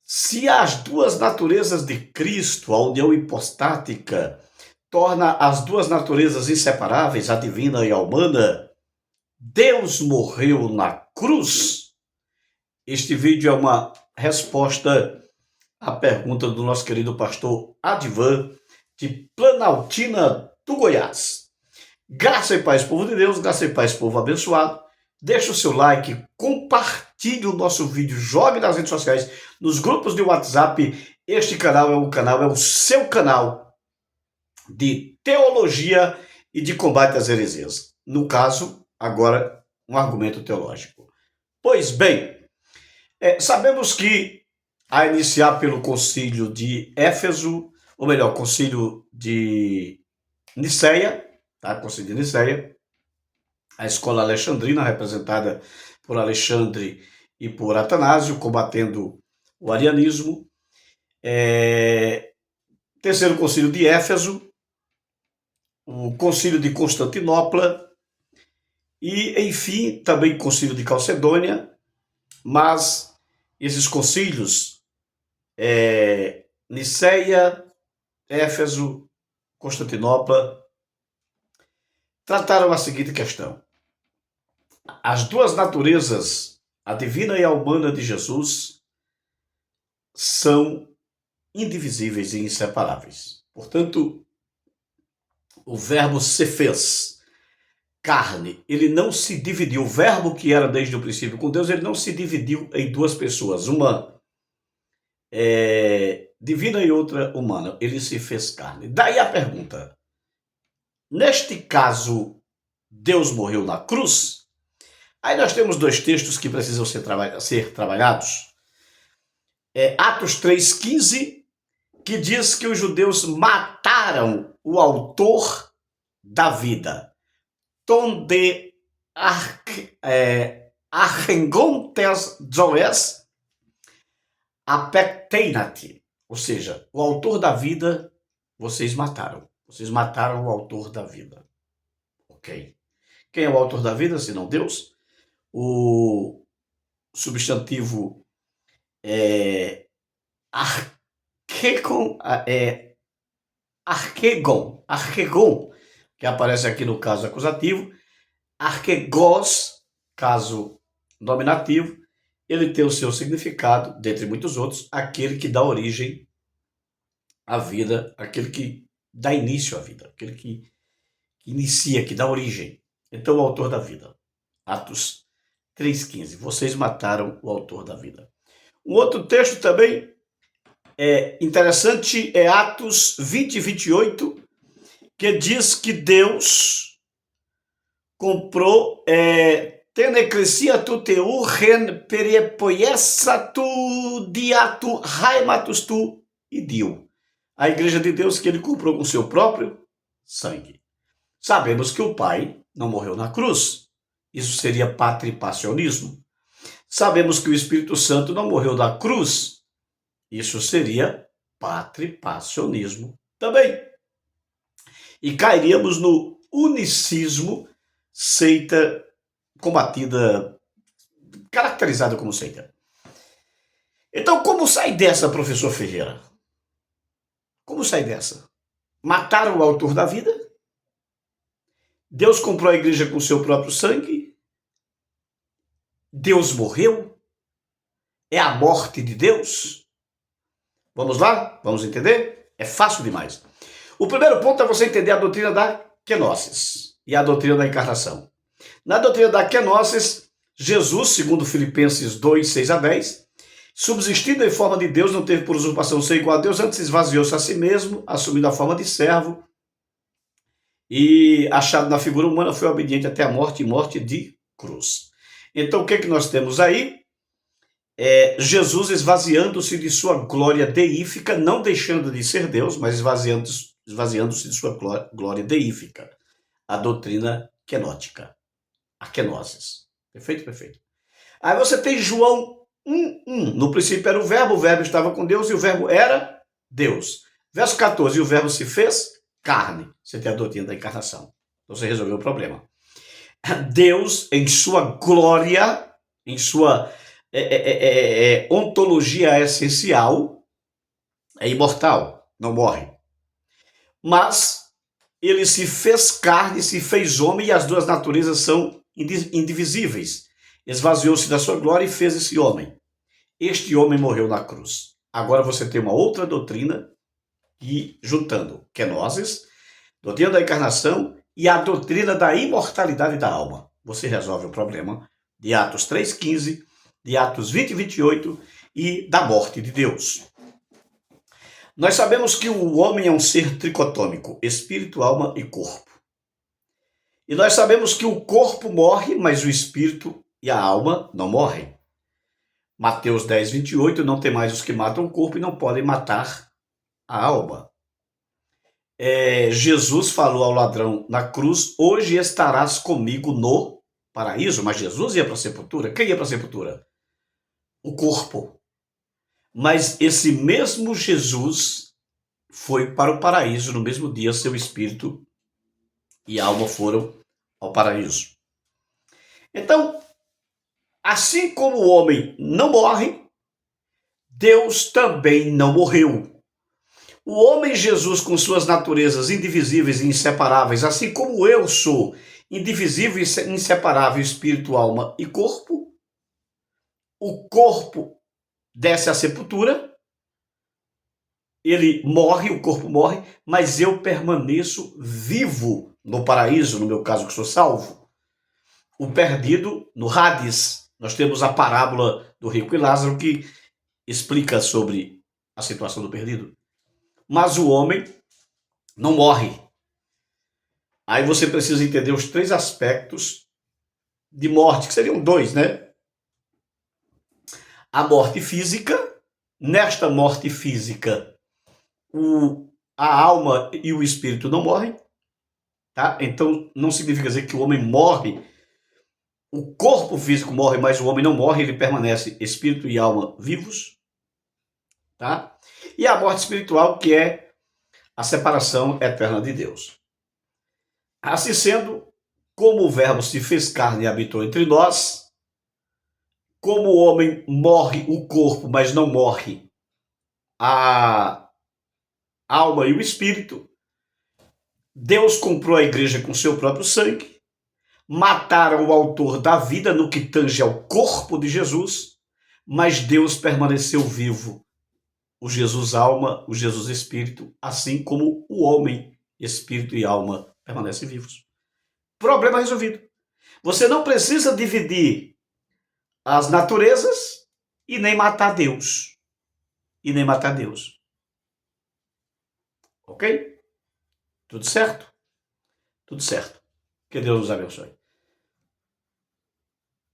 Se as duas naturezas de Cristo, a união hipostática, torna as duas naturezas inseparáveis, a divina e a humana, Deus morreu na cruz? Este vídeo é uma resposta à pergunta do nosso querido pastor Adivan, de Planaltina, do Goiás. Graça e paz, povo de Deus, graça e paz, povo abençoado. Deixa o seu like, compartilhe o nosso vídeo, jogue nas redes sociais, nos grupos de WhatsApp. Este canal é o seu canal de teologia e de combate às heresias. No caso, agora, um argumento teológico. Pois bem, sabemos que, a iniciar pelo concílio de Éfeso, ou melhor, concílio de Niceia, tá? Concílio de Niceia, a escola alexandrina, representada por Alexandre e por Atanásio, combatendo o arianismo. Terceiro concílio de Éfeso, o concílio de Constantinopla e, enfim, também concílio de Calcedônia, mas esses concílios, Niceia, Éfeso, Constantinopla, trataram a seguinte questão: as duas naturezas, a divina e a humana de Jesus, são indivisíveis e inseparáveis. Portanto, o verbo se fez carne, ele não se dividiu. O verbo que era desde o princípio com Deus, ele não se dividiu em duas pessoas, uma divina e outra humana. Ele se fez carne. Daí a pergunta: neste caso, Deus morreu na cruz? Aí nós temos dois textos que precisam ser trabalhados. Atos 3,15, que diz que os judeus mataram o autor da vida. Ton de archengontes zoes apecteinati. Ou seja, o autor da vida vocês mataram. Vocês mataram o autor da vida. Ok. Quem é o autor da vida, senão Deus? O substantivo archegon, que aparece aqui no caso acusativo, archegos, caso nominativo, ele tem o seu significado, dentre muitos outros, aquele que dá origem à vida, aquele que dá início à vida, aquele que inicia, que dá origem. Então, o autor da vida. Atos 3,15. Vocês mataram o autor da vida. Um outro texto também interessante é Atos 20, 28, que diz que Deus comprou teneclesia tu teuren periepoiessa tu diatu raimatus tu idio. A igreja de Deus que ele comprou com seu próprio sangue. Sabemos que o Pai não morreu na cruz. Isso seria patripassionismo. Sabemos que o Espírito Santo não morreu na cruz. Isso seria patripassionismo também. E cairíamos no unicismo, seita combatida, caracterizada como seita. Então, como sair dessa, professor Ferreira? Como sair dessa? Mataram o autor da vida? Deus comprou a igreja com seu próprio sangue? Deus morreu? É a morte de Deus? Vamos lá? Vamos entender? É fácil demais. O primeiro ponto é você entender a doutrina da kenosis e a doutrina da encarnação. Na doutrina da kenosis, Jesus, segundo Filipenses 2, 6 a 10, subsistindo em forma de Deus, não teve por usurpação ser igual a Deus, antes esvaziou-se a si mesmo, assumindo a forma de servo, e achado na figura humana, foi obediente até a morte, e morte de cruz. Então, o que nós temos aí? Jesus esvaziando-se de sua glória deífica, não deixando de ser Deus, mas esvaziando-se de sua glória deífica. A doutrina kenótica, a kenosis. Perfeito? Perfeito. Aí você tem João 1:1. No princípio era o verbo estava com Deus e o verbo era Deus. Verso 14, e o verbo se fez carne. Você tem a doutrina da encarnação. Então você resolveu o problema. Deus, em sua glória, em sua ontologia essencial, é imortal, não morre. Mas ele se fez carne, se fez homem, e as duas naturezas são indivisíveis. Esvaziou-se da sua glória e fez esse homem. Este homem morreu na cruz. Agora você tem uma outra doutrina, e juntando kenosis, doutrina da encarnação e a doutrina da imortalidade da alma. Você resolve o problema de Atos 3,15, de Atos 20 e 28 e da morte de Deus. Nós sabemos que o homem é um ser tricotômico, espírito, alma e corpo. E nós sabemos que o corpo morre, mas o espírito e a alma não morrem. Mateus 10, 28, não tem mais os que matam o corpo e não podem matar a alma. Jesus falou ao ladrão na cruz, hoje estarás comigo no paraíso, mas Jesus ia para a sepultura. Quem ia para a sepultura? O corpo. Mas esse mesmo Jesus foi para o paraíso no mesmo dia, seu espírito e alma foram ao paraíso. Então, assim como o homem não morre, Deus também não morreu. O homem Jesus, com suas naturezas indivisíveis e inseparáveis, assim como eu sou indivisível e inseparável, espírito, alma e corpo, o corpo desce à sepultura, ele morre, o corpo morre, mas eu permaneço vivo no paraíso, no meu caso que sou salvo. O perdido no Hades. Nós temos a parábola do rico e Lázaro que explica sobre a situação do perdido. Mas o homem não morre. Aí você precisa entender os três aspectos de morte, que seriam dois, né? A morte física. Nesta morte física, a alma e o espírito não morrem. Tá? Então não significa dizer que o homem morre. O corpo físico morre, mas o homem não morre, ele permanece espírito e alma vivos. Tá? E a morte espiritual, que é a separação eterna de Deus. Assim sendo, como o Verbo se fez carne e habitou entre nós, como o homem morre o corpo, mas não morre a alma e o espírito, Deus comprou a igreja com seu próprio sangue, mataram o autor da vida no que tange ao corpo de Jesus, mas Deus permaneceu vivo, o Jesus alma, o Jesus espírito, assim como o homem, espírito e alma permanecem vivos. Problema resolvido. Você não precisa dividir as naturezas e nem matar Deus. E nem matar Deus. Ok? Tudo certo? Tudo certo. Que Deus nos abençoe.